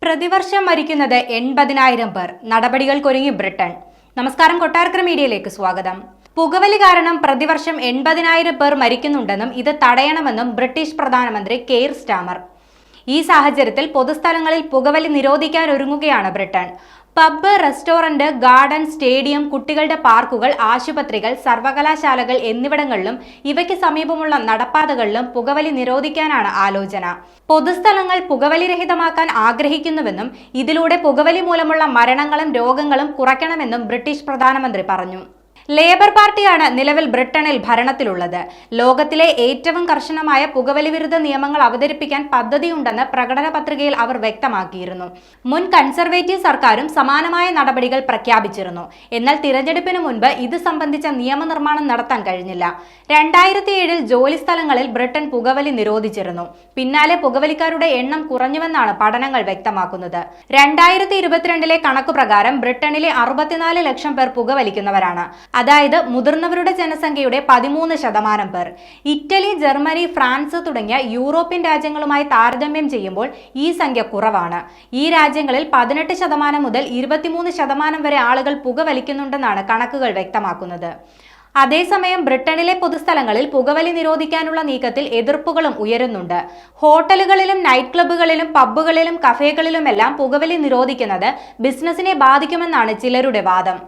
പ്രതിവർഷം മരിക്കുന്നത് 80,000 പേർ. നടപടികൾക്കൊരുങ്ങി ബ്രിട്ടൻ. നമസ്കാരം, കൊട്ടാരക്കര മീഡിയയിലേക്ക് സ്വാഗതം. പുകവലി കാരണം പ്രതിവർഷം 80,000 പേർ മരിക്കുന്നുണ്ടെന്നും ഇത് തടയണമെന്നും ബ്രിട്ടീഷ് പ്രധാനമന്ത്രി കെയർ സ്റ്റാമർ. ഈ സാഹചര്യത്തിൽ പൊതുസ്ഥലങ്ങളിൽ പുകവലി നിരോധിക്കാൻ ഒരുങ്ങുകയാണ് Britain. Pub, restaurant, garden, stadium, കുട്ടികളുടെ പാർക്കുകൾ, ആശുപത്രികൾ, സർവകലാശാലകൾ എന്നിവിടങ്ങളിലും ഇവയ്ക്ക് സമീപമുള്ള നടപ്പാതകളിലും പുകവലി നിരോധിക്കാനാണ് ആലോചന. പൊതുസ്ഥലങ്ങൾ പുകവലിരഹിതമാക്കാൻ ആഗ്രഹിക്കുന്നുവെന്നും ഇതിലൂടെ പുകവലി മൂലമുള്ള മരണങ്ങളും രോഗങ്ങളും കുറയ്ക്കണമെന്നും ബ്രിട്ടീഷ് പ്രധാനമന്ത്രി പറഞ്ഞു. ലേബർ പാർട്ടിയാണ് നിലവിൽ ബ്രിട്ടനിൽ ഭരണത്തിലുള്ളത്. ലോകത്തിലെ ഏറ്റവും കർശനമായ പുകവലി വിരുദ്ധ നിയമങ്ങൾ അവതരിപ്പിക്കാൻ പദ്ധതിയുണ്ടെന്ന് പ്രകടന പത്രികയിൽ അവർ വ്യക്തമാക്കിയിരുന്നു. മുൻ കൺസർവേറ്റീവ് സർക്കാരും സമാനമായ നടപടികൾ പ്രഖ്യാപിച്ചിരുന്നു. എന്നാൽ തിരഞ്ഞെടുപ്പിന് മുൻപ് ഇത് സംബന്ധിച്ച നിയമനിർമ്മാണം നടത്താൻ കഴിഞ്ഞില്ല. 2007 ജോലിസ്ഥലങ്ങളിൽ ബ്രിട്ടൻ പുകവലി നിരോധിച്ചിരുന്നു. പിന്നാലെ പുകവലിക്കാരുടെ എണ്ണം കുറഞ്ഞുവെന്നാണ് പഠനങ്ങൾ വ്യക്തമാക്കുന്നത്. 2022 കണക്കുപ്രകാരം ബ്രിട്ടനിലെ 64 ലക്ഷം പേർ പുകവലിക്കുന്നവരാണ്. അതായത് മുതിർന്നവരുടെ ജനസംഖ്യയുടെ 13% പേർ. ഇറ്റലി, ജർമ്മനി, ഫ്രാൻസ് തുടങ്ങിയ യൂറോപ്യൻ രാജ്യങ്ങളുമായി താരതമ്യം ചെയ്യുമ്പോൾ ഈ സംഖ്യ കുറവാണ്. ഈ രാജ്യങ്ങളിൽ 18% മുതൽ 23% വരെ ആളുകൾ പുകവലിക്കുന്നുണ്ടെന്നാണ് കണക്കുകൾ വ്യക്തമാക്കുന്നത്. അതേസമയം ബ്രിട്ടനിലെ പൊതുസ്ഥലങ്ങളിൽ പുകവലി നിരോധിക്കാനുള്ള നീക്കത്തിൽ എതിർപ്പുകളും ഉയരുന്നുണ്ട്. ഹോട്ടലുകളിലും നൈറ്റ് ക്ലബ്ബുകളിലും പബ്ബുകളിലും കഫേകളിലുമെല്ലാം പുകവലി നിരോധിക്കുന്നത് ബിസിനസിനെ ബാധിക്കുമെന്നാണ് ചിലരുടെ വാദം.